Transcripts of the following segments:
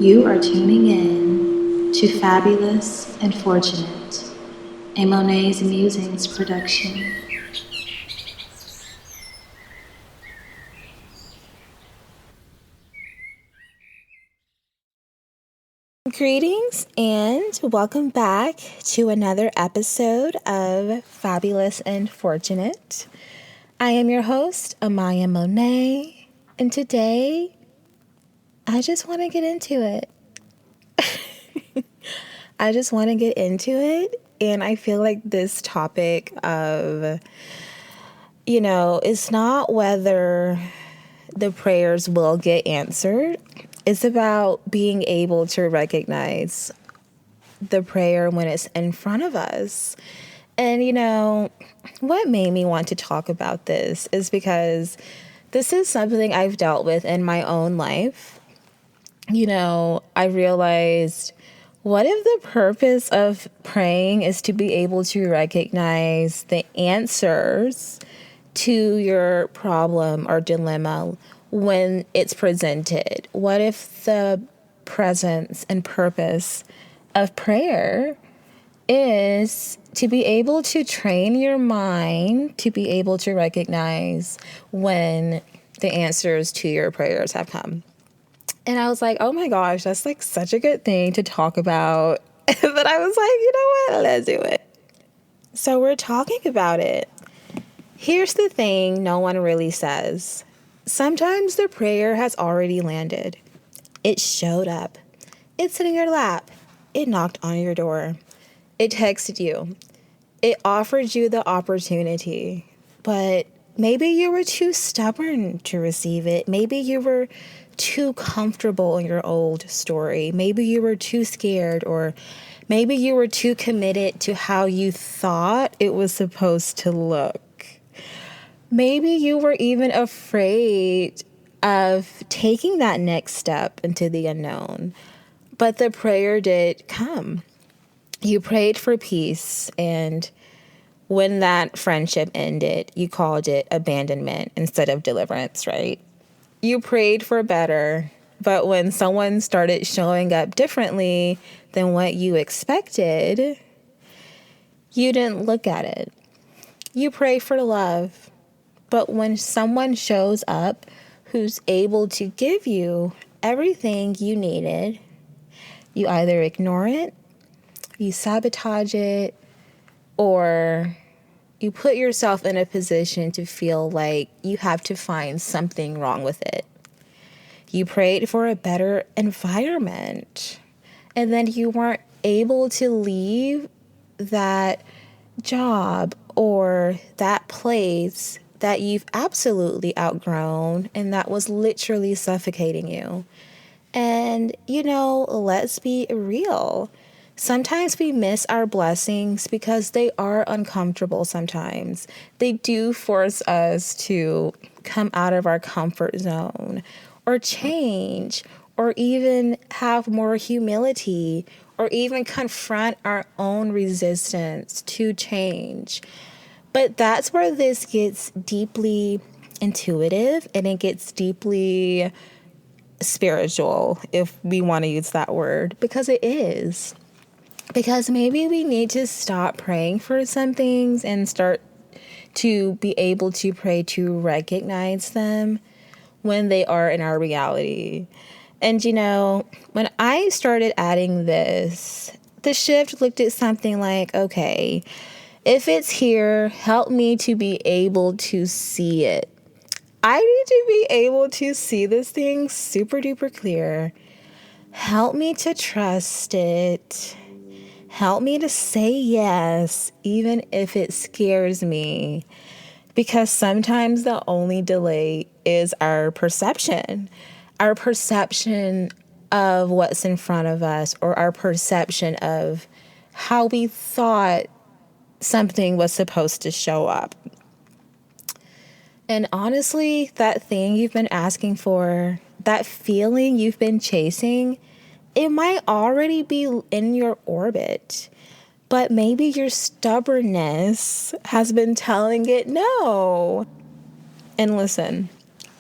You are tuning in to Fabulous and Fortunate, a Monáe's Musings production. Greetings and welcome back to another episode of Fabulous and Fortunate. I am your host, Amayah Monáe, and today I just want to get into it. And I feel like this topic of, it's not whether the prayers will get answered. It's about being able to recognize the prayer when it's in front of us. And, what made me want to talk about this is because this is something I've dealt with in my own life. I realized, what if the purpose of praying is to be able to recognize the answers to your problem or dilemma when it's presented? What if the presence and purpose of prayer is to be able to train your mind to be able to recognize when the answers to your prayers have come? And I was like, oh my gosh, that's like such a good thing to talk about. But I was like, you know what? Let's do it. So we're talking about it. Here's the thing no one really says. Sometimes the prayer has already landed. It showed up. It's in your lap. It knocked on your door. It texted you. It offered you the opportunity. But maybe you were too stubborn to receive it. Maybe you were too comfortable in your old story. Maybe you were too scared, or maybe you were too committed to how you thought it was supposed to look. Maybe you were even afraid of taking that next step into the unknown. But the prayer did come. You prayed for peace, and when that friendship ended, you called it abandonment instead of deliverance, right? You prayed for better, but when someone started showing up differently than what you expected, you didn't look at it. You pray for love, but when someone shows up who's able to give you everything you needed, you either ignore it, you sabotage it, or you put yourself in a position to feel like you have to find something wrong with it. You prayed for a better environment, and then you weren't able to leave that job or that place that you've absolutely outgrown and that was literally suffocating you. And, let's be real. Sometimes we miss our blessings because they are uncomfortable sometimes. They do force us to come out of our comfort zone or change or even have more humility or even confront our own resistance to change. But that's where this gets deeply intuitive and it gets deeply spiritual, if we want to use that word, because it is. Because maybe we need to stop praying for some things and start to be able to pray to recognize them when they are in our reality. And when I started adding this, the shift looked at something like, okay, if it's here, help me to be able to see it. I need to be able to see this thing super duper clear. Help me to trust it. Help me to say yes, even if it scares me. Because sometimes the only delay is our perception of what's in front of us, or our perception of how we thought something was supposed to show up. And honestly, that thing you've been asking for, that feeling you've been chasing, it might already be in your orbit. But maybe your stubbornness has been telling it no. And listen,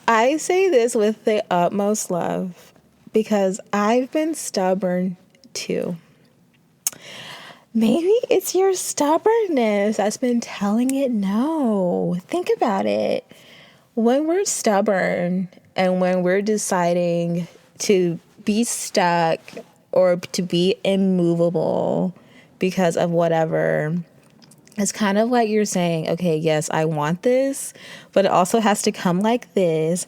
I say this with the utmost love, because I've been stubborn too. Maybe it's your stubbornness that's been telling it no. Think about it. When we're stubborn and when we're deciding to be stuck or to be immovable because of whatever, it's kind of like you're saying, okay, yes, I want this, but it also has to come like this,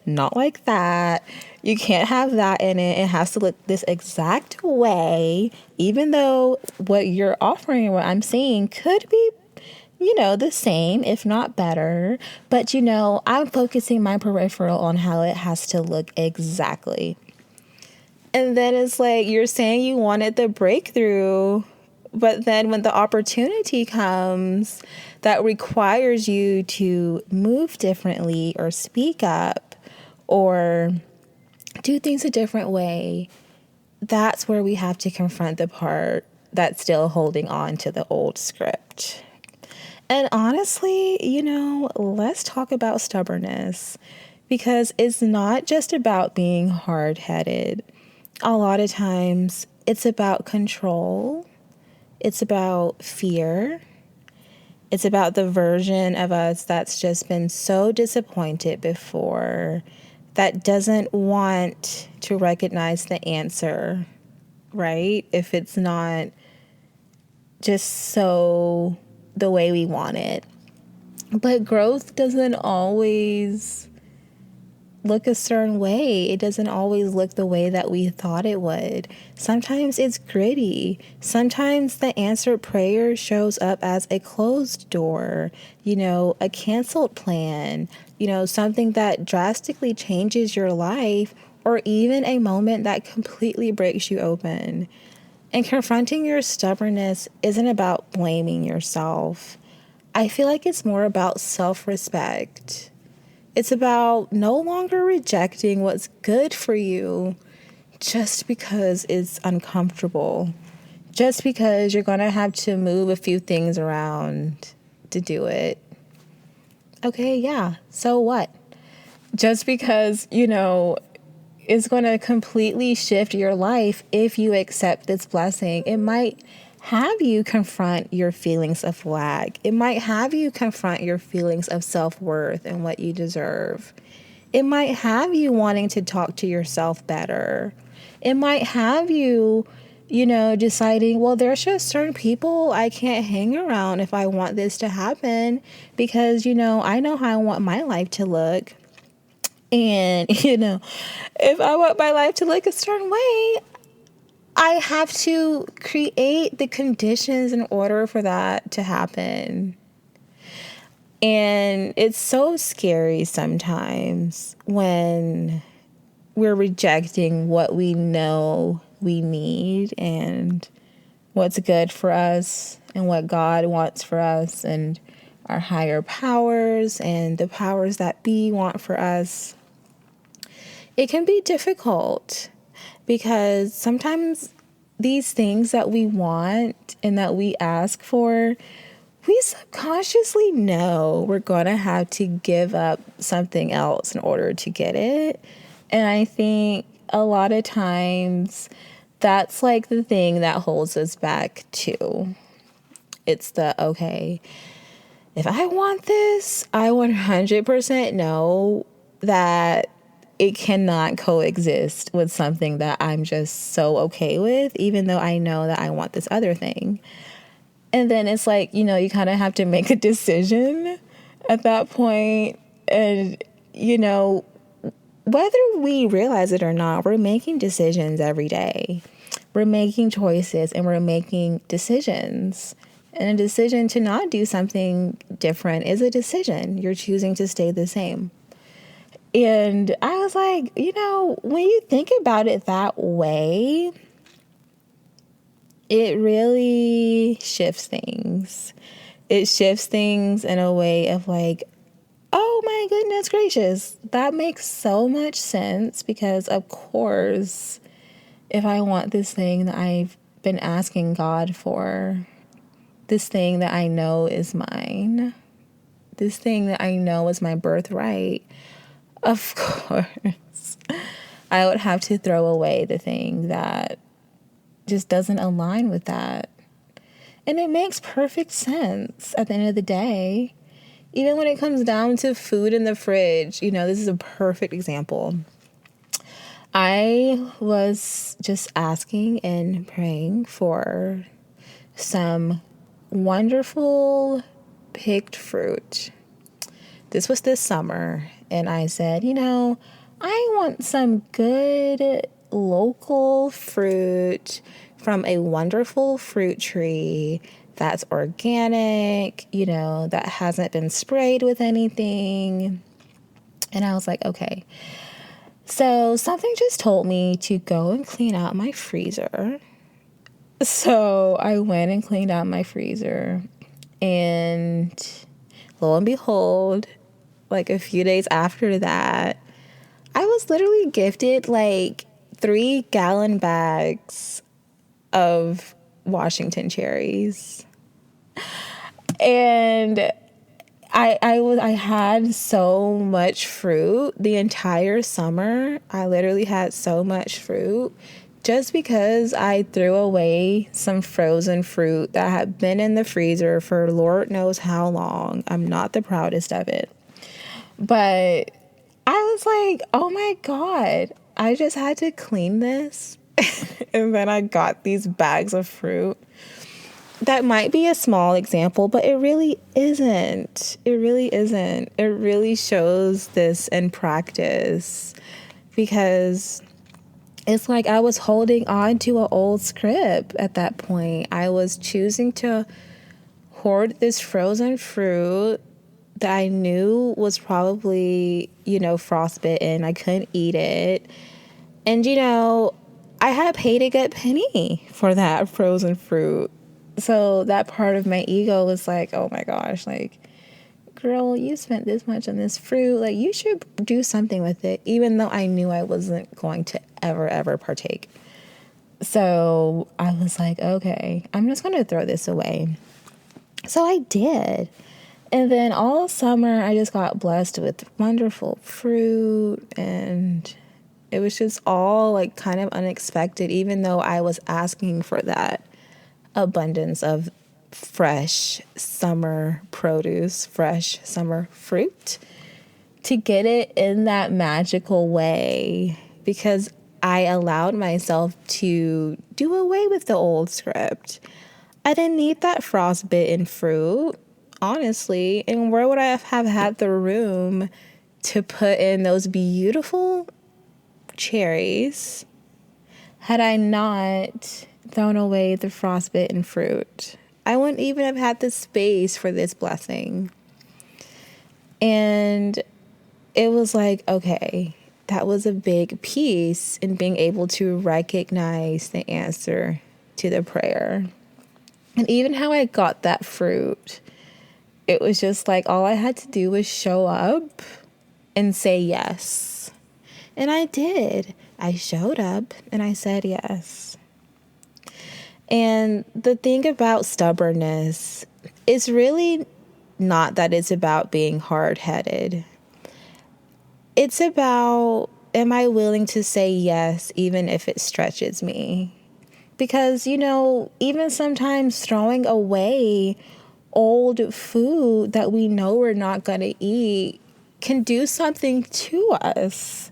not like that. You can't have that in it. It has to look this exact way, even though what you're offering, what I'm saying could be, the same, if not better. But, I'm focusing my peripheral on how it has to look exactly. And then it's like you're saying you wanted the breakthrough, but then when the opportunity comes that requires you to move differently or speak up or do things a different way, that's where we have to confront the part that's still holding on to the old script. And honestly, let's talk about stubbornness, because it's not just about being hard-headed. A lot of times it's about control. It's about fear. It's about the version of us that's just been so disappointed before, that doesn't want to recognize the answer, right? If it's not just so the way we want it. But growth doesn't always look a certain way. It doesn't always look the way that we thought it would. Sometimes it's gritty. Sometimes the answered prayer shows up as a closed door, a canceled plan, something that drastically changes your life, or even a moment that completely breaks you open. And confronting your stubbornness isn't about blaming yourself. I feel like it's more about self-respect. It's about no longer rejecting what's good for you just because it's uncomfortable, just because you're going to have to move a few things around to do it. Okay, yeah, so what? Just because, it's going to completely shift your life if you accept this blessing. It might have you confront your feelings of lack. It might have you confront your feelings of self-worth and what you deserve. It might have you wanting to talk to yourself better. It might have you, deciding, well, there's just certain people I can't hang around if I want this to happen, because, I know how I want my life to look. And, if I want my life to look a certain way, I have to create the conditions in order for that to happen. And it's so scary sometimes when we're rejecting what we know we need and what's good for us and what God wants for us and our higher powers and the powers that be want for us. It can be difficult because sometimes these things that we want and that we ask for, we subconsciously know we're going to have to give up something else in order to get it. And I think a lot of times that's like the thing that holds us back too. It's okay, if I want this, I 100% know that it cannot coexist with something that I'm just so okay with, even though I know that I want this other thing. And then it's like, you kind of have to make a decision at that point. And, whether we realize it or not, we're making decisions every day. We're making choices and we're making decisions. And a decision to not do something different is a decision. You're choosing to stay the same. And I was like, when you think about it that way, it really shifts things. It shifts things in a way of like, oh my goodness gracious, that makes so much sense, because of course, if I want this thing that I've been asking God for, this thing that I know is mine, this thing that I know is my birthright, of course, I would have to throw away the thing that just doesn't align with that. And it makes perfect sense at the end of the day. Even when it comes down to food in the fridge, this is a perfect example. I was just asking and praying for some wonderful picked fruit. This was this summer, and I said, I want some good local fruit from a wonderful fruit tree that's organic, that hasn't been sprayed with anything. And I was like, okay. So something just told me to go and clean out my freezer. So I went and cleaned out my freezer, and lo and behold, like a few days after that, I was literally gifted like 3-gallon bags of Washington cherries. And I had so much fruit the entire summer. I literally had so much fruit just because I threw away some frozen fruit that had been in the freezer for Lord knows how long. I'm not the proudest of it. But I was like, oh my God, I just had to clean this. And then I got these bags of fruit. That might be a small example, but it really isn't. It really isn't. It really shows this in practice, because it's like I was holding on to an old script at that point. I was choosing to hoard this frozen fruit that I knew was probably, frostbitten. I couldn't eat it. And, I had paid a good penny for that frozen fruit. So that part of my ego was like, oh my gosh, like, girl, you spent this much on this fruit. Like, you should do something with it, even though I knew I wasn't going to ever partake. So I was like, okay, I'm just going to throw this away. So I did. And then all summer, I just got blessed with wonderful fruit, and it was just all like kind of unexpected, even though I was asking for that abundance of fresh summer produce, fresh summer fruit, to get it in that magical way, because I allowed myself to do away with the old script. I didn't need that frostbitten fruit, honestly. And where would I have had the room to put in those beautiful cherries had I not thrown away the frostbitten fruit? I wouldn't even have had the space for this blessing. And it was like, okay, that was a big piece in being able to recognize the answer to the prayer. And even how I got that fruit, it was just like all I had to do was show up and say yes. And I did. I showed up and I said yes. And the thing about stubbornness is really not that it's about being hard-headed. It's about, am I willing to say yes even if it stretches me? Because, even sometimes throwing away old food that we know we're not going to eat can do something to us.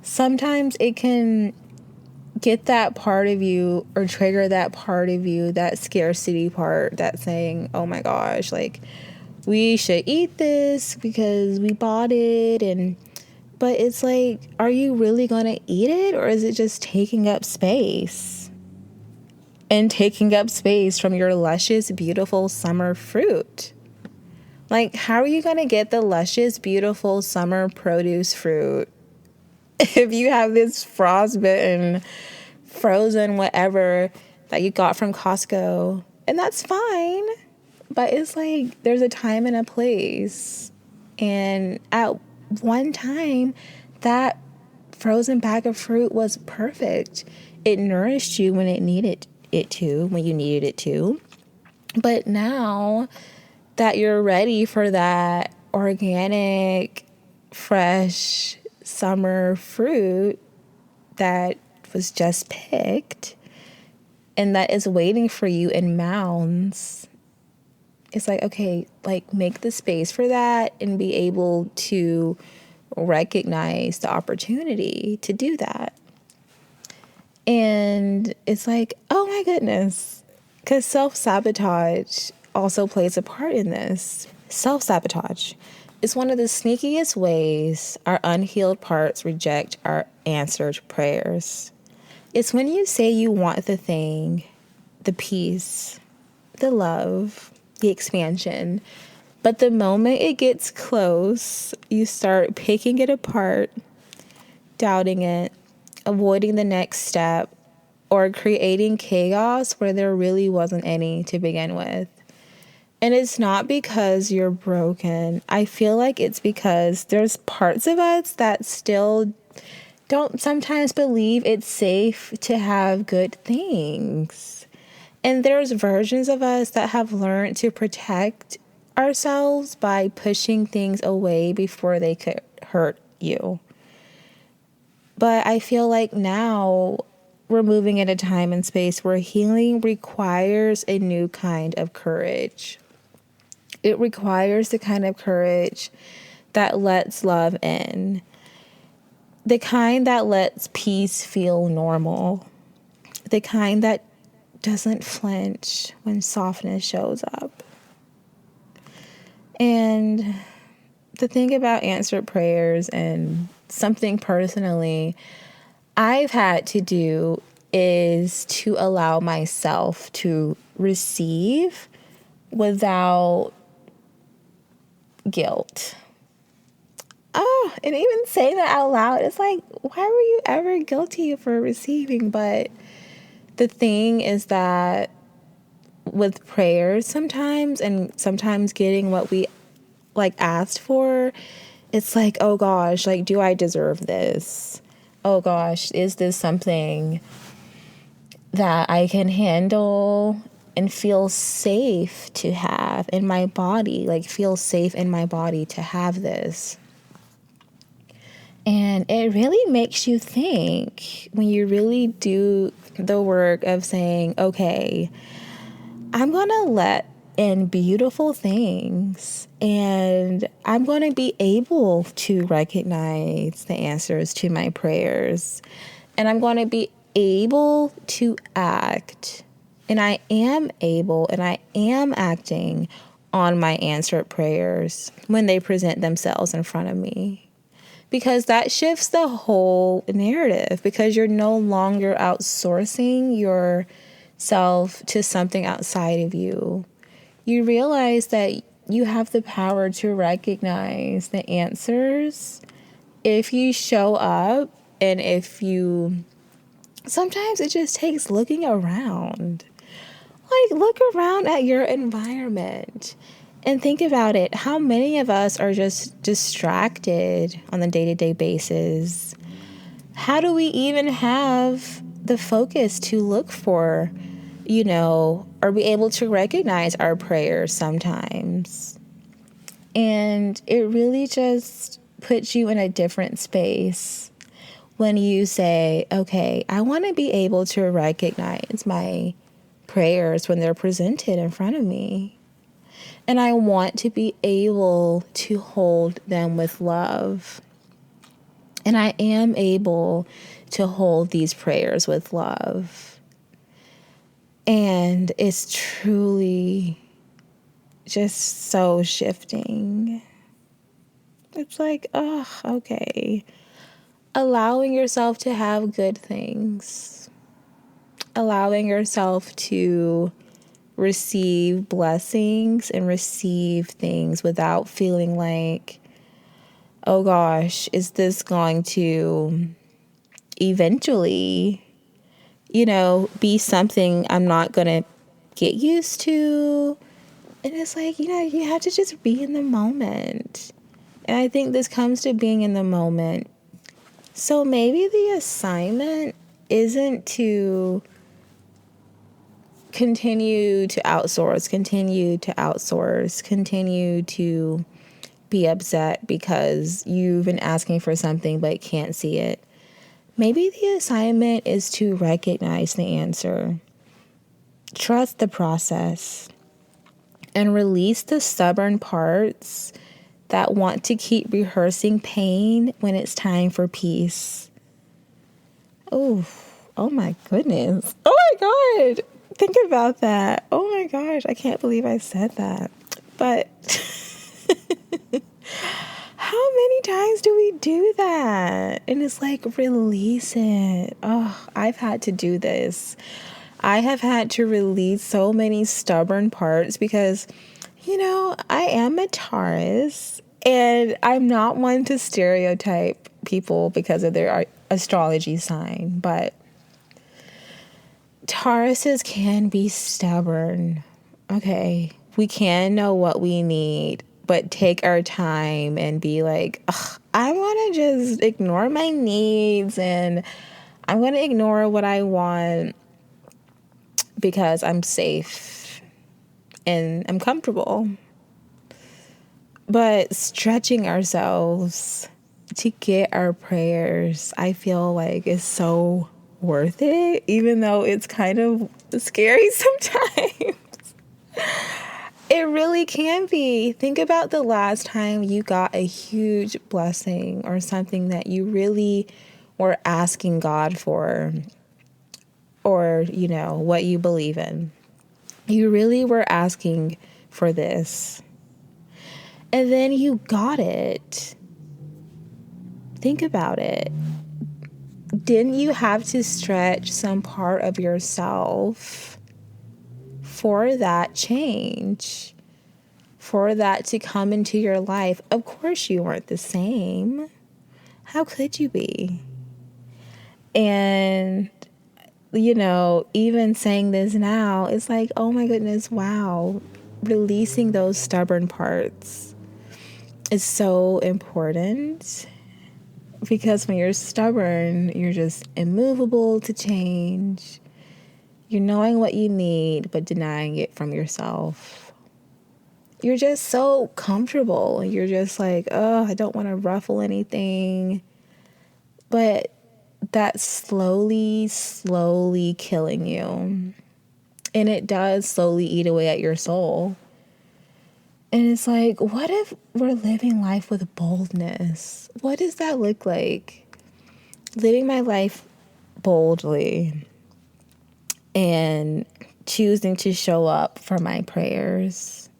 Sometimes it can get that part of you, or trigger that part of you, that scarcity part that's saying, oh my gosh, like, we should eat this because we bought it. But it's like, are you really going to eat it, or is it just taking up space? And taking up space from your luscious, beautiful summer fruit. Like, how are you going to get the luscious, beautiful summer produce fruit if you have this frostbitten, frozen whatever that you got from Costco? And that's fine. But it's like, there's a time and a place. And at one time, that frozen bag of fruit was perfect. It nourished you when it needed it to, when you needed it to. But now that you're ready for that organic, fresh summer fruit, that was just picked and that is waiting for you in mounds. It's like, okay, like make the space for that and be able to recognize the opportunity to do that. And it's like, oh my goodness, because self-sabotage also plays a part in this. Self-sabotage is one of the sneakiest ways our unhealed parts reject our answered prayers. It's when you say you want the thing, the peace, the love, the expansion, but the moment it gets close, you start picking it apart, doubting it, avoiding the next step, or creating chaos where there really wasn't any to begin with. And it's not because you're broken. I feel like it's because there's parts of us that still don't sometimes believe it's safe to have good things. And there's versions of us that have learned to protect ourselves by pushing things away before they could hurt you. But I feel like now we're moving in a time and space where healing requires a new kind of courage. It requires the kind of courage that lets love in, the kind that lets peace feel normal, the kind that doesn't flinch when softness shows up. And the thing about answered prayers and something personally I've had to do is to allow myself to receive without guilt. Oh, and even saying that out loud, it's like, why were you ever guilty for receiving? But the thing is that with prayers sometimes, and sometimes getting what we like asked for, it's like, oh gosh, like, do I deserve this? Oh gosh, is this something that I can handle and feel safe to have in my body? Like, feel safe in my body to have this. And it really makes you think when you really do the work of saying, okay, I'm going to let in beautiful things and I'm going to be able to recognize the answers to my prayers. And I'm going to be able to act. And I am able and I am acting on my answered prayers when they present themselves in front of me. Because that shifts the whole narrative, because you're no longer outsourcing yourself to something outside of you. You realize that you have the power to recognize the answers if you show up, and if you, sometimes it just takes looking around. Like, look around at your environment. And think about it. How many of us are just distracted on a day-to-day basis? How do we even have the focus to look for, are we able to recognize our prayers sometimes? And it really just puts you in a different space when you say, okay, I want to be able to recognize my prayers when they're presented in front of me. And I want to be able to hold them with love. And I am able to hold these prayers with love. And it's truly just so shifting. It's like, oh, okay. Allowing yourself to have good things. Allowing yourself to receive blessings and receive things without feeling like, oh gosh, is this going to eventually, be something I'm not going to get used to? And it's like, you have to just be in the moment. And I think this comes to being in the moment. So maybe the assignment isn't to continue to continue to be upset because you've been asking for something but can't see it. Maybe the assignment is to recognize the answer, trust the process, and release the stubborn parts that want to keep rehearsing pain when it's time for peace. Oh my goodness. Oh my God. Think about that. Oh my gosh. I can't believe I said that. But how many times do we do that? And it's like, release it. Oh, I've had to do this. I have had to release so many stubborn parts because, I am a Taurus and I'm not one to stereotype people because of their astrology sign, but Tauruses can be stubborn. Okay, we can know what we need, but take our time and be like, I want to just ignore my needs and I'm going to ignore what I want because I'm safe and I'm comfortable. But stretching ourselves to get our prayers, I feel like is so worth it, even though it's kind of scary sometimes. It really can be. Think about the last time you got a huge blessing or something that you really were asking God for, or, what you believe in. You really were asking for this. And then you got it. Think about it. Didn't you have to stretch some part of yourself for that change, for that to come into your life? Of course you weren't the same. How could you be? And, even saying this now, it's like, oh my goodness, wow. Releasing those stubborn parts is so important. Because when you're stubborn, you're just immovable to change. You're knowing what you need, but denying it from yourself. You're just so comfortable. You're just like, oh, I don't want to ruffle anything. But that's slowly killing you. And it does slowly eat away at your soul. And it's like, what if we're living life with boldness? What does that look like? Living my life boldly and choosing to show up for my prayers.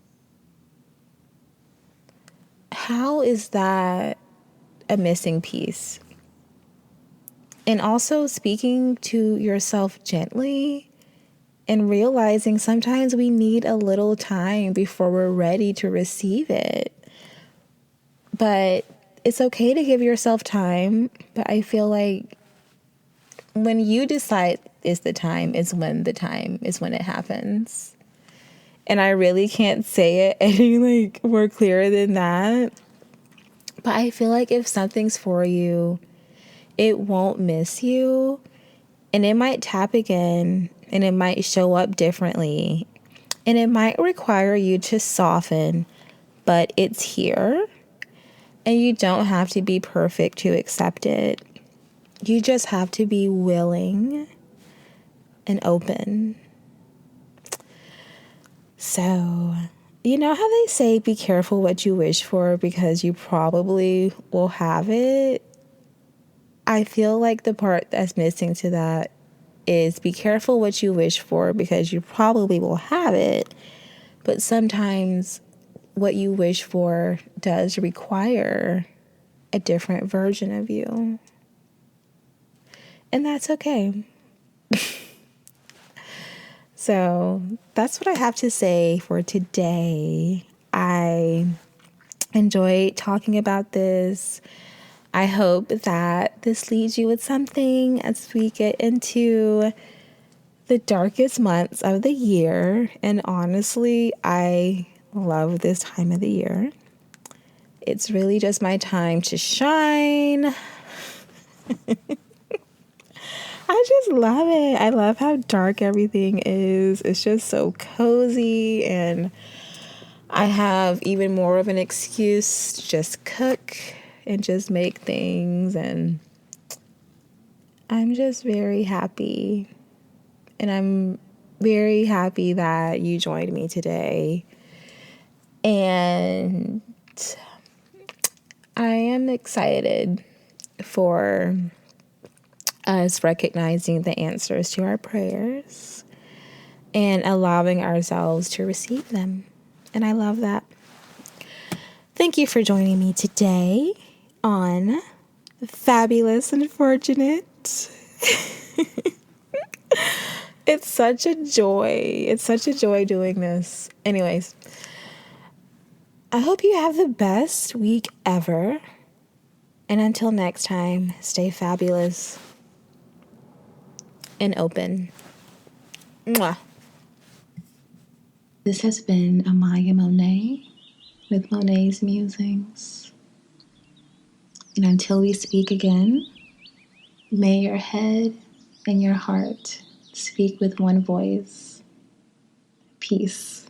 How is that a missing piece? And also speaking to yourself gently and realizing sometimes we need a little time before we're ready to receive it. But it's okay to give yourself time. But I feel like when you decide is when it happens. And I really can't say it any more clearer than that. But I feel like if something's for you, it won't miss you. And it might tap again. And it might show up differently. And it might require you to soften. But it's here. And you don't have to be perfect to accept it. You just have to be willing and open. So, you know how they say be careful what you wish for because you probably will have it? I feel like the part that's missing to that is be careful what you wish for because you probably will have it. But sometimes what you wish for does require a different version of you. And that's okay. So that's what I have to say for today. I enjoyed talking about this. I hope that this leaves you with something as we get into the darkest months of the year. And honestly, I love this time of the year. It's really just my time to shine. I just love it. I love how dark everything is. It's just so cozy, and I have even more of an excuse to just cook and just make things. And I'm just very happy. And I'm very happy that you joined me today. And I am excited for us recognizing the answers to our prayers and allowing ourselves to receive them. And I love that. Thank you for joining me today on Fabulous and Fortunate. It's such a joy. It's such a joy doing this. Anyways, I hope you have the best week ever. And until next time, stay fabulous and open. Mwah. This has been Amayah Monáe with Monáe's Musings. And until we speak again, may your head and your heart speak with one voice. Peace.